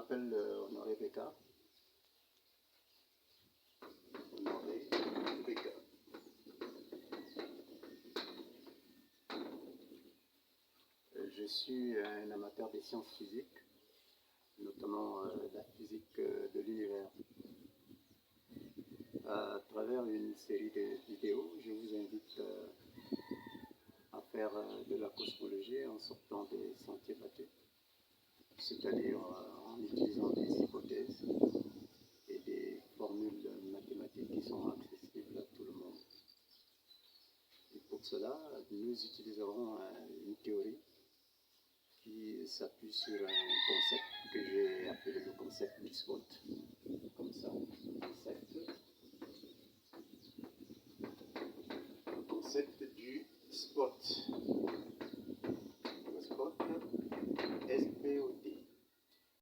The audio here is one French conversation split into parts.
m'appelle Honoré Beka. Honoré Beka. Je suis un amateur des sciences physiques, notamment la physique de l'univers. À travers une série de vidéos, je vous invite à faire de la cosmologie en sortant des sentiers battus, c'est-à-dire en utilisant des hypothèses et des formules mathématiques qui sont accessibles à tout le monde. Et pour cela, nous utiliserons une théorie qui s'appuie sur un concept que j'ai appelé le concept du spot, comme ça, le concept du spot, le spot S-P-O-T,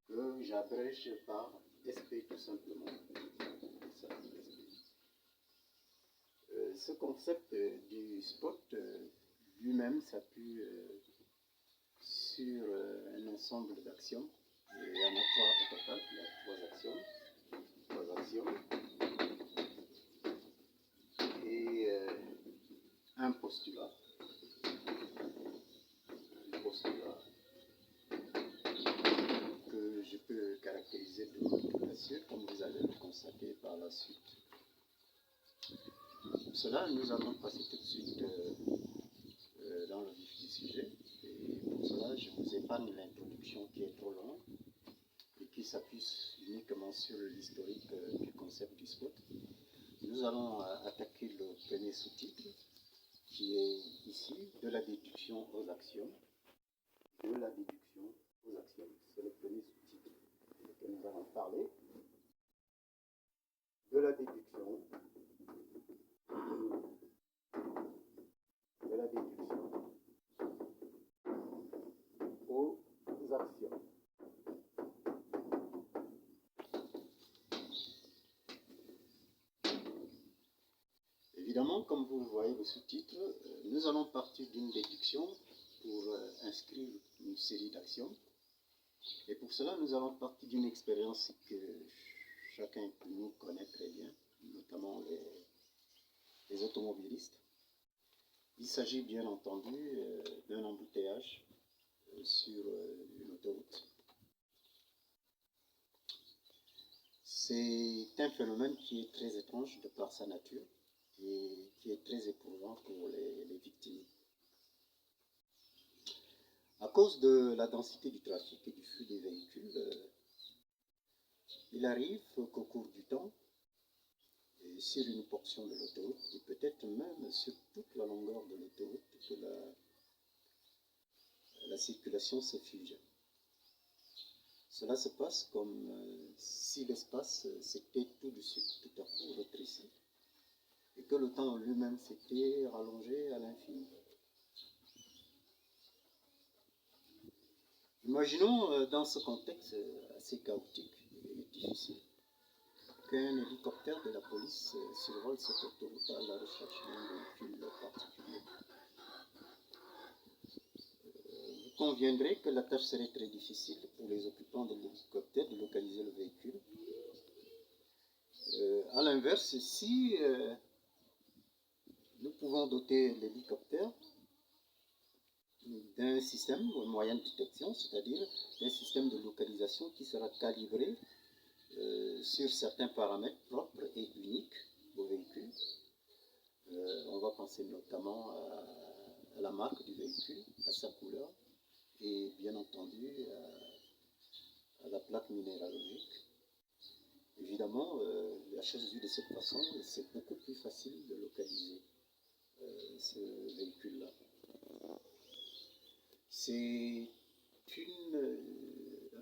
que j'abrège par SP tout simplement. Ça, ce concept du spot lui-même s'appuie sur un ensemble d'actions. Il y en a trois au total, il y a trois actions et un postulat que je peux caractériser de multiplication, comme vous allez le constater par la suite. Pour cela, nous allons passer tout de suite dans le vif du sujet. Et pour cela, je vous épargne l'introduction qui est trop longue et qui s'appuie uniquement sur l'historique du concept du spot. Nous allons attaquer le premier sous-titre qui est ici, de la déduction aux actions. De la déduction aux actions. C'est le premier sous-titre que nous allons parler. De la déduction aux actions. Évidemment, comme vous voyez le sous-titre, nous allons partir d'une déduction pour inscrire une série d'actions. Et pour cela, nous allons partir d'une expérience que chacun de nous connaît très bien, notamment les automobilistes. Il s'agit bien entendu d'un embouteillage sur une autoroute. C'est un phénomène qui est très étrange de par sa nature et qui est très éprouvant pour les victimes. À cause de la densité du trafic et du flux des véhicules, il arrive qu'au cours du temps, et sur une portion de l'autoroute, et peut-être même sur toute la longueur de l'autoroute, que la circulation se fige. Cela se passe comme si l'espace s'était tout de suite, tout à coup rétréci, et que le temps lui-même s'était rallongé à l'infini. Imaginons dans ce contexte assez chaotique et difficile qu'un hélicoptère de la police survole cette autoroute à la recherche d'un véhicule particulier. Vous conviendrez que la tâche serait très difficile pour les occupants de l'hélicoptère de localiser le véhicule. A l'inverse, si nous pouvons doter l'hélicoptère d'un système, un moyen de détection, c'est-à-dire d'un système de localisation qui sera calibré sur certains paramètres propres et uniques au véhicule. On va penser notamment à la marque du véhicule, à sa couleur et bien entendu à la plaque minéralogique. Évidemment, la chose vue de cette façon, c'est beaucoup plus facile de localiser ce véhicule-là. C'est une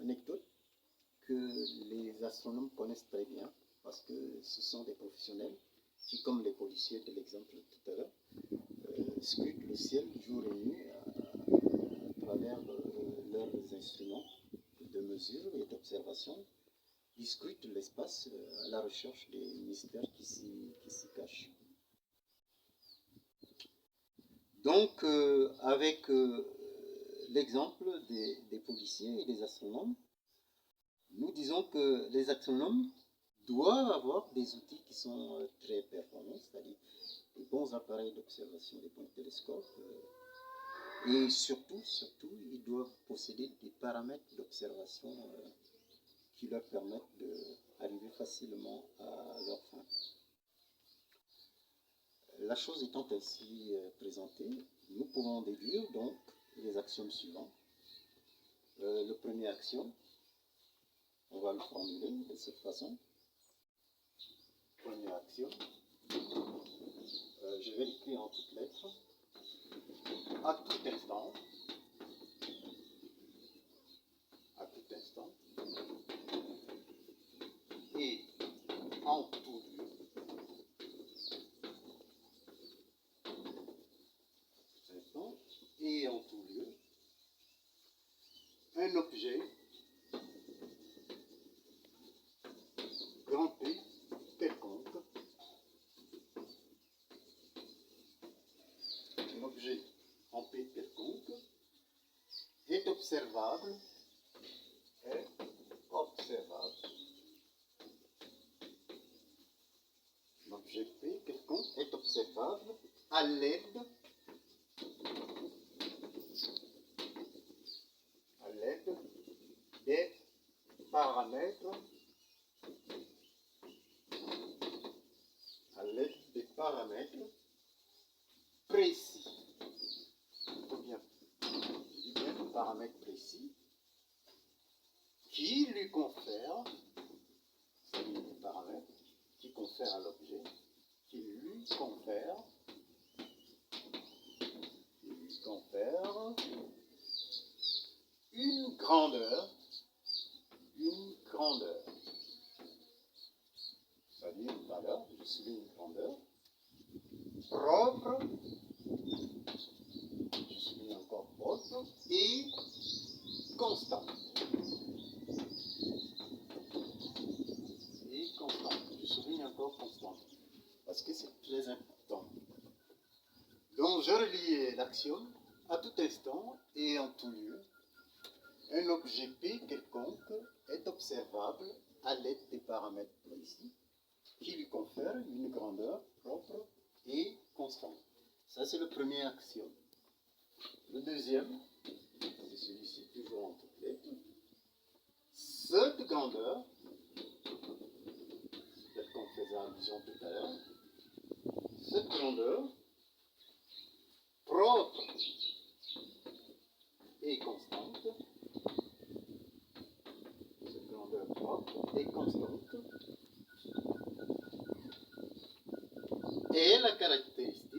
anecdote que les astronomes connaissent très bien parce que ce sont des professionnels qui, comme les policiers de l'exemple tout à l'heure, scrutent le ciel jour et nuit à travers leurs instruments de mesure et d'observation. Ils scrutent l'espace à la recherche des mystères qui s'y cachent. Donc, avec l'exemple des policiers et des astronomes, nous disons que les axonomes doivent avoir des outils qui sont très performants, c'est-à-dire des bons appareils d'observation, des bons télescopes, et surtout, ils doivent posséder des paramètres d'observation qui leur permettent d'arriver facilement à leur fin. La chose étant ainsi présentée, nous pouvons déduire donc les axiomes suivants. Le premier axiome, on va le formuler de cette façon. Premier axiome, je vais l'écrire en toutes lettres. À tout instant, et en tout lieu, un objet grand P quelconque, un objet en P quelconque est observable, l'objet P quelconque est observable à l'aide des paramètres précis. Ou bien, je dis bien paramètres précis qui lui confèrent, c'est-à-dire des paramètres qui confèrent à l'objet, qui lui confèrent une grandeur, c'est-à-dire une valeur, je souligne une grandeur, propre, je souligne encore propre, et constante. Je souligne encore constante, parce que c'est très important. Donc je relis l'axiome, à tout instant et en tout lieu, un objet P quelconque est observable à l'aide des paramètres précis qui lui confèrent une grandeur propre et constante. Ça, c'est le premier axiome. Le deuxième, c'est celui-ci, toujours en toutes lettres. Cette grandeur, telle qu'on faisait allusion tout à l'heure, cette grandeur propre et constante, et la caractéristique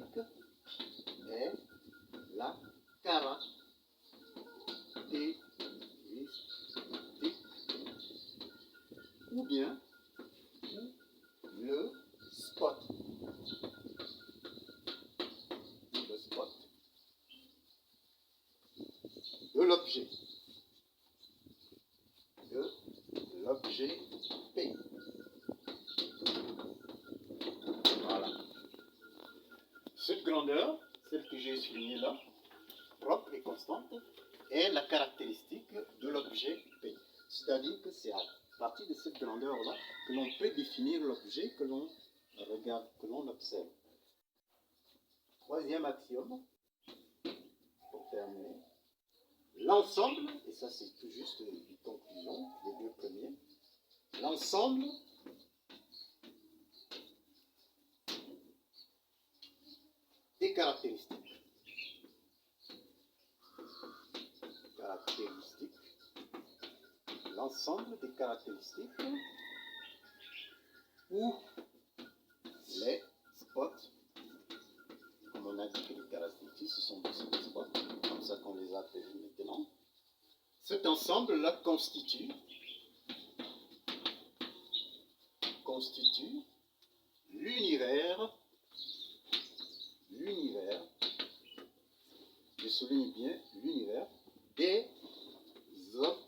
ou bien le spot de l'objet P. Voilà. Cette grandeur, celle que j'ai soulignée là, propre et constante, est la caractéristique de l'objet P. C'est-à-dire que c'est à partir de cette grandeur-là que l'on peut définir l'objet que l'on regarde, que l'on observe. Troisième axiome, pour terminer. L'ensemble, et ça c'est tout juste une conclusion des deux premiers, l'ensemble des caractéristiques l'ensemble des caractéristiques ou les spots, comme on a dit que les caractéristiques, ce sont des spots, comme ça qu'on les appelle maintenant. Cet ensemble-là constitue l'univers, je souligne bien l'univers des observables.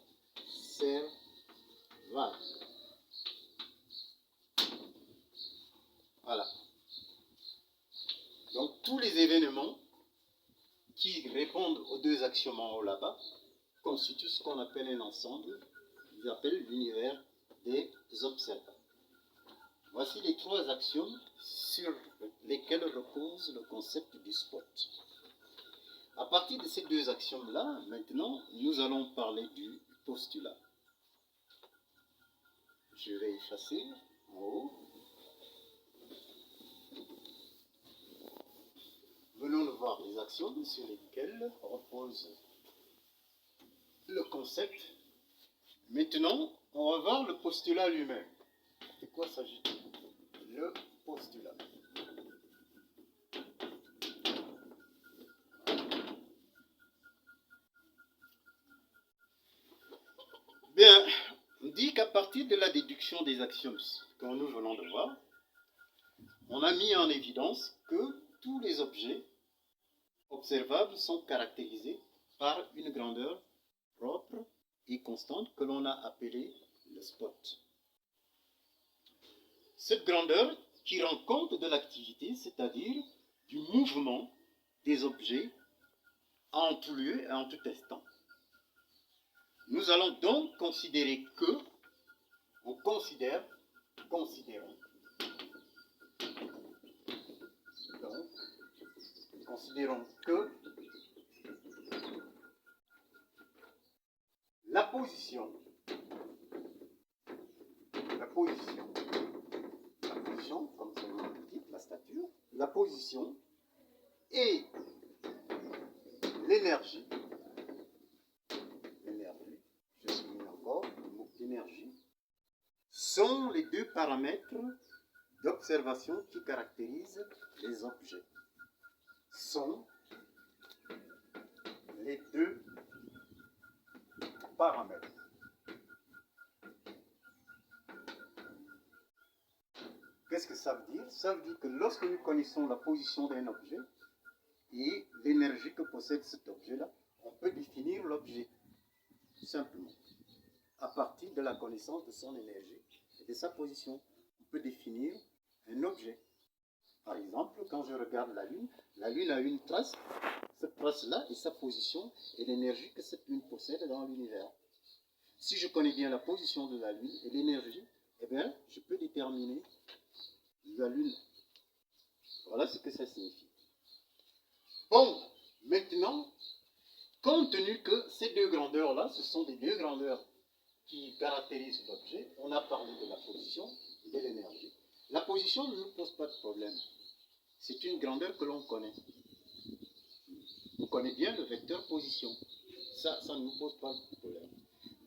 Voilà. Donc tous les événements qui répondent aux deux axiomes en haut là-bas constituent ce qu'on appelle un ensemble qu'ils appellent l'univers des observables. Voici les trois axiomes sur lesquels repose le concept du spot. À partir de ces deux axiomes-là, maintenant, nous allons parler du postulat. Je vais effacer en haut. Venons de voir les axiomes sur lesquels repose le concept. Maintenant, on va voir le postulat lui-même. De quoi s'agit-il? Le postulat. Bien, on dit qu'à partir de la déduction des axiomes que nous venons de voir, on a mis en évidence que tous les objets observables sont caractérisés par une grandeur propre et constante que l'on a appelée le spot. Cette grandeur qui rend compte de l'activité, c'est-à-dire du mouvement des objets en tout lieu et en tout instant. Nous allons donc considérer que, considérons que la position, comme son nom l'indique, la stature, la position et l'énergie, je souligne encore le mot énergie, sont les deux paramètres d'observation qui caractérisent les objets. Sont les deux paramètres. Qu'est-ce que ça veut dire? Ça veut dire que lorsque nous connaissons la position d'un objet et l'énergie que possède cet objet-là, on peut définir l'objet, simplement. À partir de la connaissance de son énergie et de sa position, on peut définir un objet. Par exemple, quand je regarde la Lune a une trace. Cette trace-là est sa position et l'énergie que cette Lune possède dans l'univers. Si je connais bien la position de la Lune et l'énergie, eh bien, je peux déterminer la Lune. Voilà ce que ça signifie. Bon, maintenant, compte tenu que ces deux grandeurs-là, ce sont des deux grandeurs qui caractérisent l'objet, on a parlé de la position et de l'énergie. La position ne nous pose pas de problème. C'est une grandeur que l'on connaît. On connaît bien le vecteur position. Ça ne nous pose pas de problème.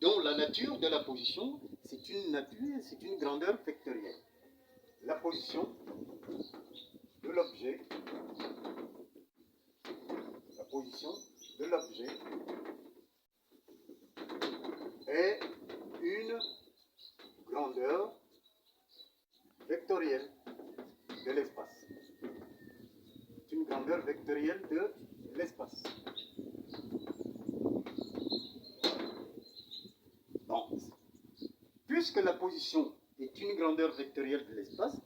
Donc la nature de la position, c'est une grandeur vectorielle. La position de l'objet, est une grandeur vectorielle de l'espace. C'est une grandeur vectorielle de l'espace. Bon. Puisque la position est une grandeur vectorielle de l'espace,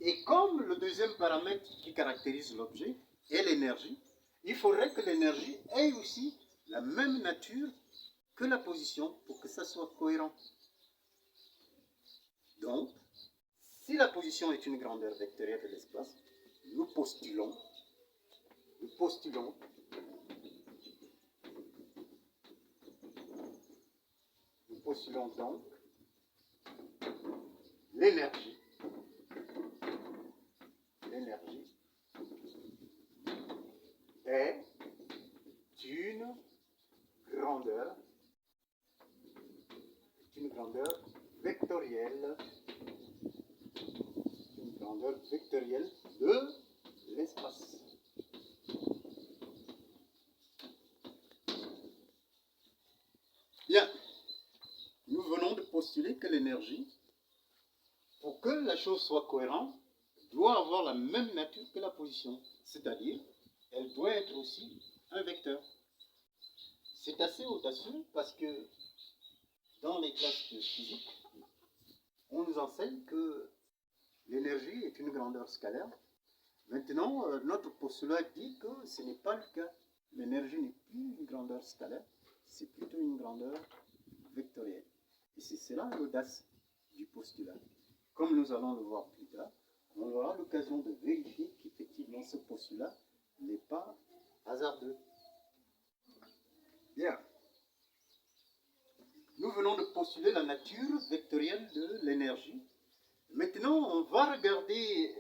et comme le deuxième paramètre qui caractérise l'objet est l'énergie, il faudrait que l'énergie ait aussi la même nature que la position pour que ça soit cohérent. Donc, si la position est une grandeur vectorielle de l'espace, nous postulons donc l'énergie est une grandeur vectorielle de l'espace. Bien, nous venons de postuler que l'énergie, pour que la chose soit cohérente, doit avoir la même nature que la position, c'est-à-dire elle doit être aussi un vecteur. C'est assez audacieux parce que dans les classes de physique, on nous enseigne que l'énergie est une grandeur scalaire. Maintenant, notre postulat dit que ce n'est pas le cas. L'énergie n'est plus une grandeur scalaire, c'est plutôt une grandeur vectorielle. Et c'est cela l'audace du postulat. Comme nous allons le voir plus tard, on aura l'occasion de vérifier qu'effectivement ce postulat n'est pas hasardeux. Bien. Nous venons de postuler la nature vectorielle de l'énergie. Maintenant, on va regarder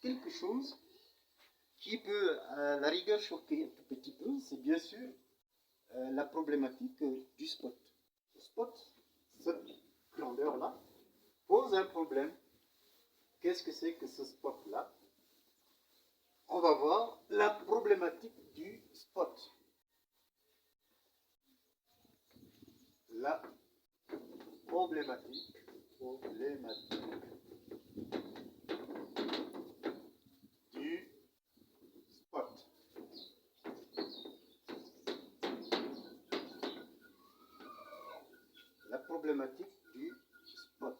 quelque chose qui peut, à la rigueur, choquer un tout petit peu. C'est bien sûr la problématique du spot. Le spot, cette grandeur-là, pose un problème. Qu'est-ce que c'est que ce spot-là? On va voir la problématique du spot. La problématique du spot. La problématique du spot.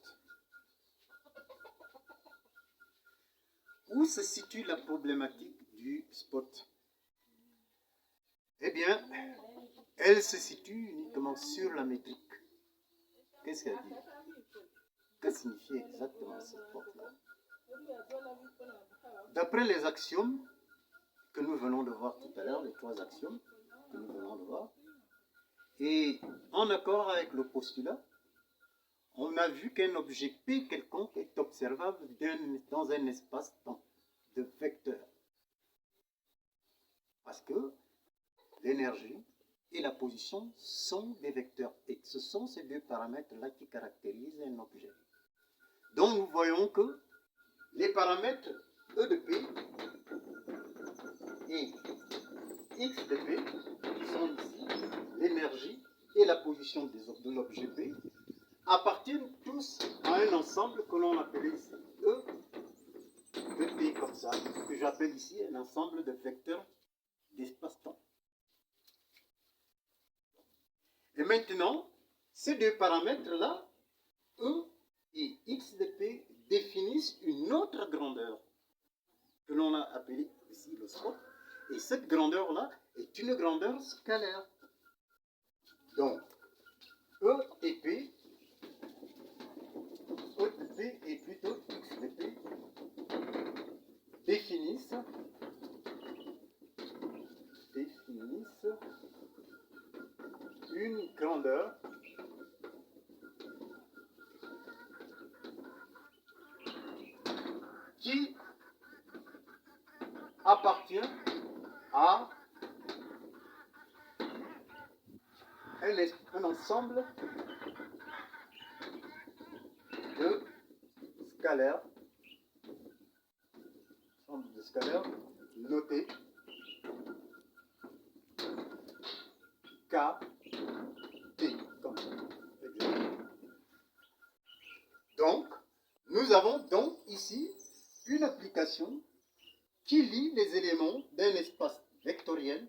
Où se situe la problématique du spot? Eh bien, elle se situe uniquement sur la métrique. Qu'est-ce qu'elle dit? Que signifie exactement ce spot-là? D'après les axiomes que nous venons de voir tout à l'heure, les trois axiomes que nous venons de voir, et en accord avec le postulat, on a vu qu'un objet P quelconque est observable dans un espace-temps de vecteurs. Parce que l'énergie et la position sont des vecteurs. Et ce sont ces deux paramètres-là qui caractérisent un objet. Donc nous voyons que les paramètres E de P et X de P, qui sont ici l'énergie et la position de l'objet P, appartiennent tous à un ensemble que l'on appelle ici E de P comme ça, que j'appelle ici un ensemble de vecteurs d'espace-temps. Et maintenant, ces deux paramètres-là, E et X de P, définissent une autre grandeur que l'on a appelée ici le spot. Et cette grandeur-là est une grandeur scalaire. Donc, E et P, E de P et plutôt X de P, définissent une grandeur qui appartient à un ensemble de scalaires, notés K, T, comme ça. Donc, nous avons donc ici une application qui lie les éléments d'un espace vectoriel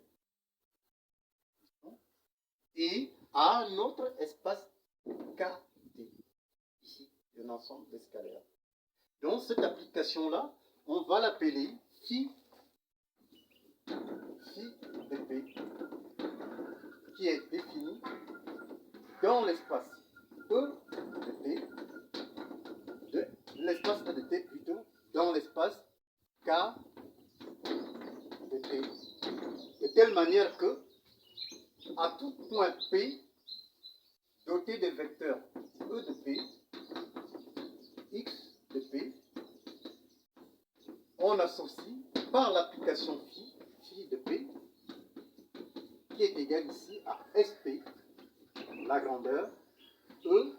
et à un autre espace KT, ici, un ensemble de scalaires. Donc, cette application-là, on va l'appeler phi de P, qui est définie dans l'espace E de T, l'espace E de T plutôt, dans l'espace K de T, de telle manière que, à tout point P, doté des vecteurs E de P, X de P, on associe par l'application phi de P, qui est égal ici à SP, la grandeur, E,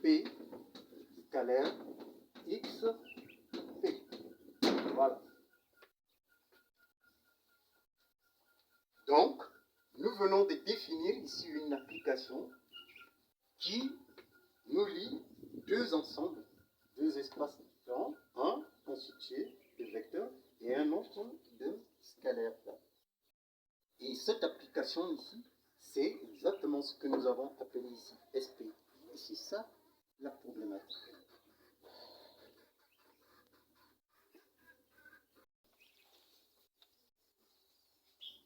P, scalaire, X, P. Voilà. Donc, nous venons de définir ici une application qui nous lie deux ensembles, deux espaces différents, un constitué de vecteurs et un autre de scalaires. Et cette application ici, c'est exactement ce que nous avons appelé ici SP. Et c'est ça la problématique.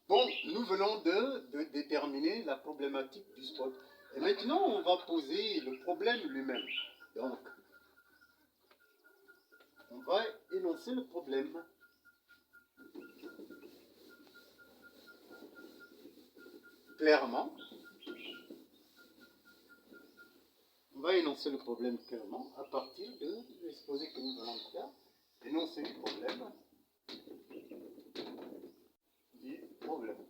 Bon, nous venons de déterminer la problématique du spot. Et maintenant, on va poser le problème lui-même. Donc, on va énoncer le problème. Clairement. On va énoncer le problème clairement à partir de l'exposé que nous venons de faire. Énoncer le problème du problème.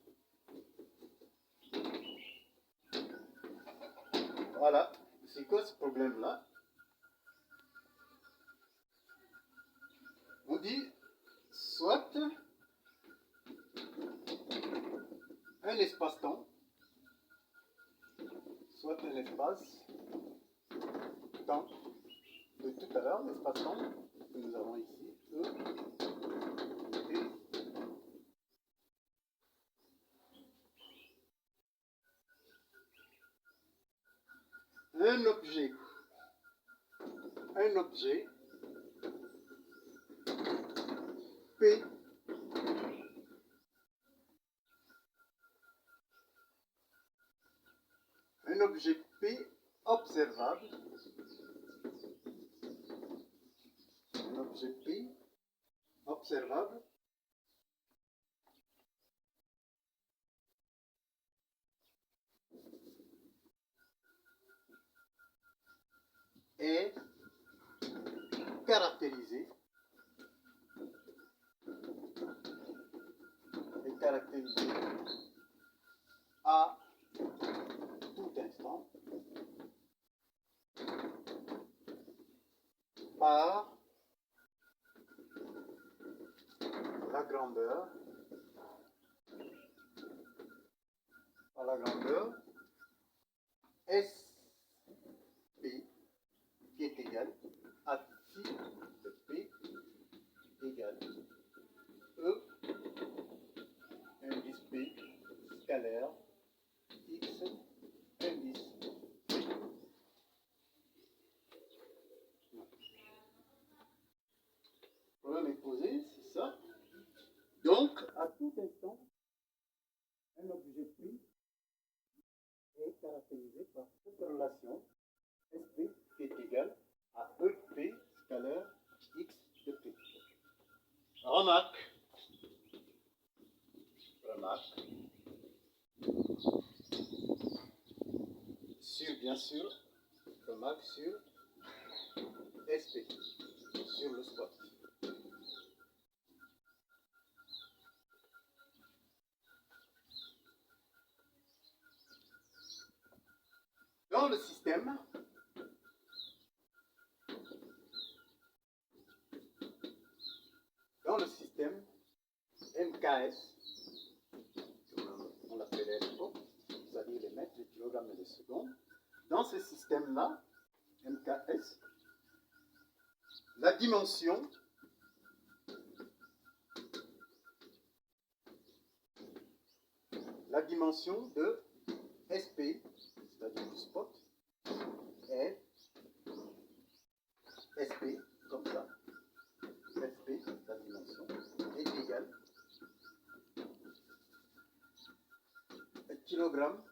Voilà. C'est quoi ce problème-là? On dit soit un espace-temps, soit un espace-temps de tout à l'heure, l'espace-temps que nous avons ici, E, T. Un objet P observable, est caractérisé à tout instant par la grandeur SP qui est égale à phi de P égale E indice P scalaire X indice P. Le problème est posé, c'est ça. Donc, à tout instant, un objet P est caractérisé par cette relation SP qui est égale à EP scalaire X de P. Remarque, sur, bien sûr, remarque sur SP, sur le spot. Dans le système, MKS, on l'appelait à l'époque, c'est-à-dire les mètres, les kilogrammes et les secondes, dans ce système-là, MKS, la dimension de SP, c'est-à-dire du spot, est SP, comme ça, SP, la dimension, est égale à kilogramme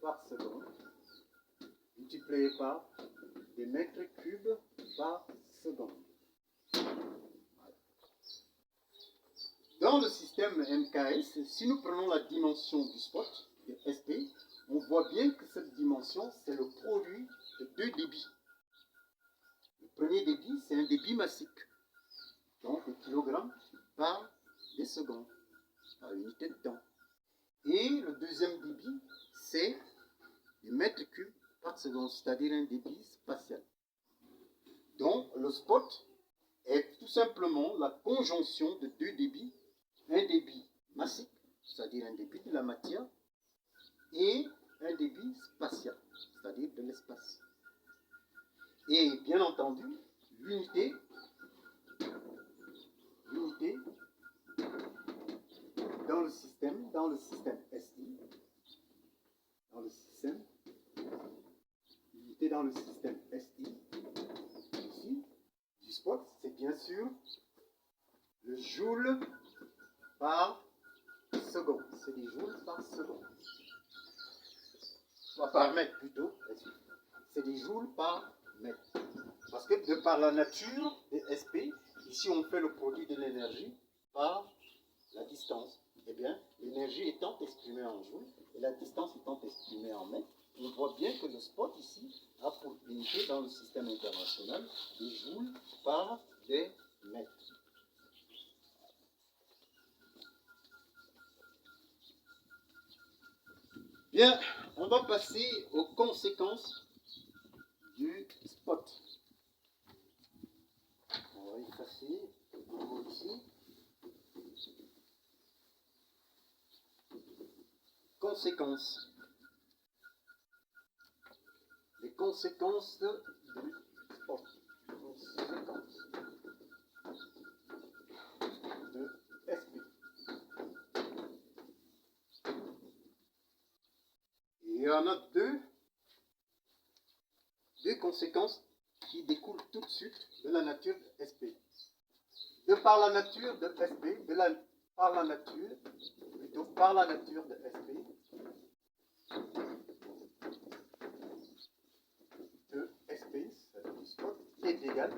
par seconde, multiplié par des mètres cubes par seconde. Dans le système MKS, si nous prenons la dimension du spot, SP, on voit bien que cette dimension, c'est le produit de deux débits. Le premier débit, c'est un débit massique, donc le kilogramme par des secondes, par unité de temps. Et le deuxième débit, c'est des mètres cubes par seconde, c'est-à-dire un débit spatial. Donc le spot est tout simplement la conjonction de deux débits, un débit massique, c'est-à-dire un débit de la matière, et un débit spatial, c'est-à-dire de l'espace. Et bien entendu, l'unité dans le système SI, ici, du spot, c'est bien sûr le joule par seconde. C'est des joules par seconde. par mètre plutôt, c'est des joules par mètre. Parce que de par la nature des SP, ici on fait le produit de l'énergie par la distance. Eh bien, l'énergie étant exprimée en joules et la distance étant exprimée en mètres, on voit bien que le spot ici a pour unité dans le système international des joules par des mètres. Bien, on va passer aux conséquences du spot. On va effacer ici. Conséquences. Les conséquences du spot. Conséquences de SP. Il y en a deux conséquences qui découlent tout de suite de la nature de SP. De par la nature de SP, par la nature de SP, c'est-à-dire du spot, qui est égal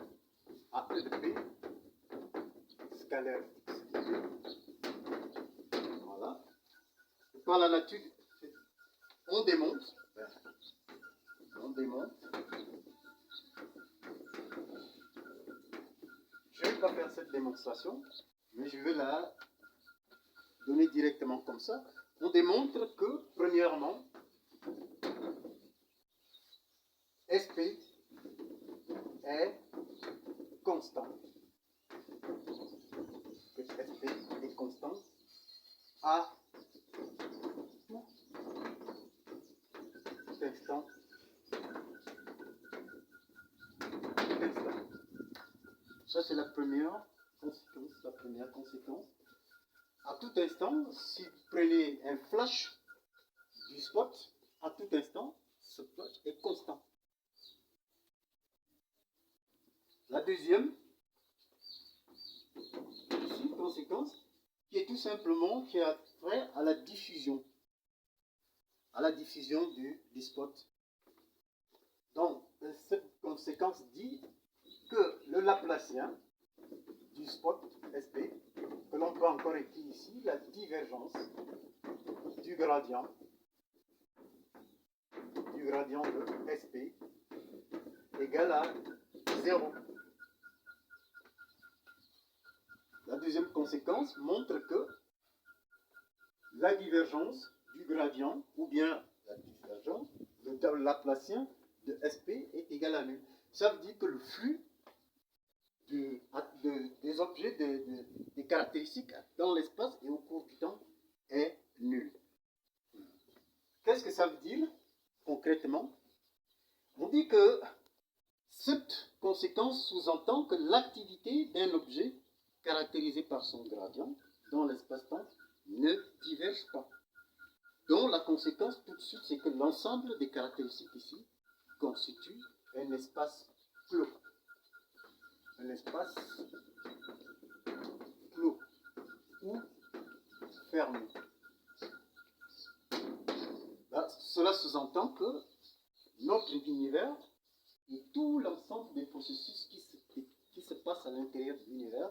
à E de P, scalaire X de P. Voilà. Et par la nature, on démontre. Je ne vais pas faire cette démonstration, mais je vais la donner directement comme ça. On démontre que, premièrement, SP est constant. Que SP est constant à tout instant. Ça, c'est la première conséquence. À tout instant, si vous prenez un flash du spot, à tout instant, ce flash est constant. La deuxième, ici, conséquence, qui est tout simplement qui a trait à la diffusion. Du spot. Donc, cette conséquence dit que le Laplacien du spot SP, que l'on peut encore écrire ici, la divergence du gradient de SP égale à 0. La deuxième conséquence montre que la divergence du gradient, ou bien la divergence de Laplacien de SP est égale à nul. Ça veut dire que le flux des objets, des caractéristiques dans l'espace et au cours du temps est nul. Qu'est-ce que ça veut dire concrètement? On dit que cette conséquence sous-entend que l'activité d'un objet caractérisé par son gradient dans l'espace-temps ne diverge pas. Donc la conséquence tout de suite, c'est que l'ensemble des caractéristiques ici constitue un espace clos. Un espace clos ou fermé. Là, cela sous-entend que notre univers et tout l'ensemble des processus qui se passent à l'intérieur de l'univers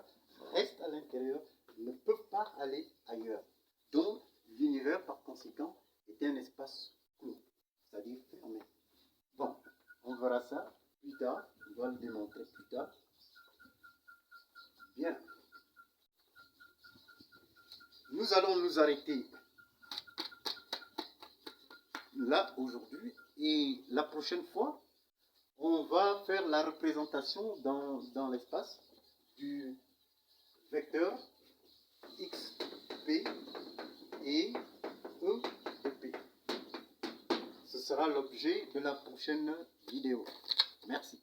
restent à l'intérieur, ne peuvent pas aller ailleurs. Donc l'univers par conséquent est un espace clos, c'est-à-dire fermé. Bon, on verra ça plus tard, on va le démontrer plus tard. Bien. Nous allons nous arrêter là aujourd'hui et la prochaine fois, on va faire la représentation dans l'espace du vecteur xp et e de p. Ce sera l'objet de la prochaine vidéo. Merci.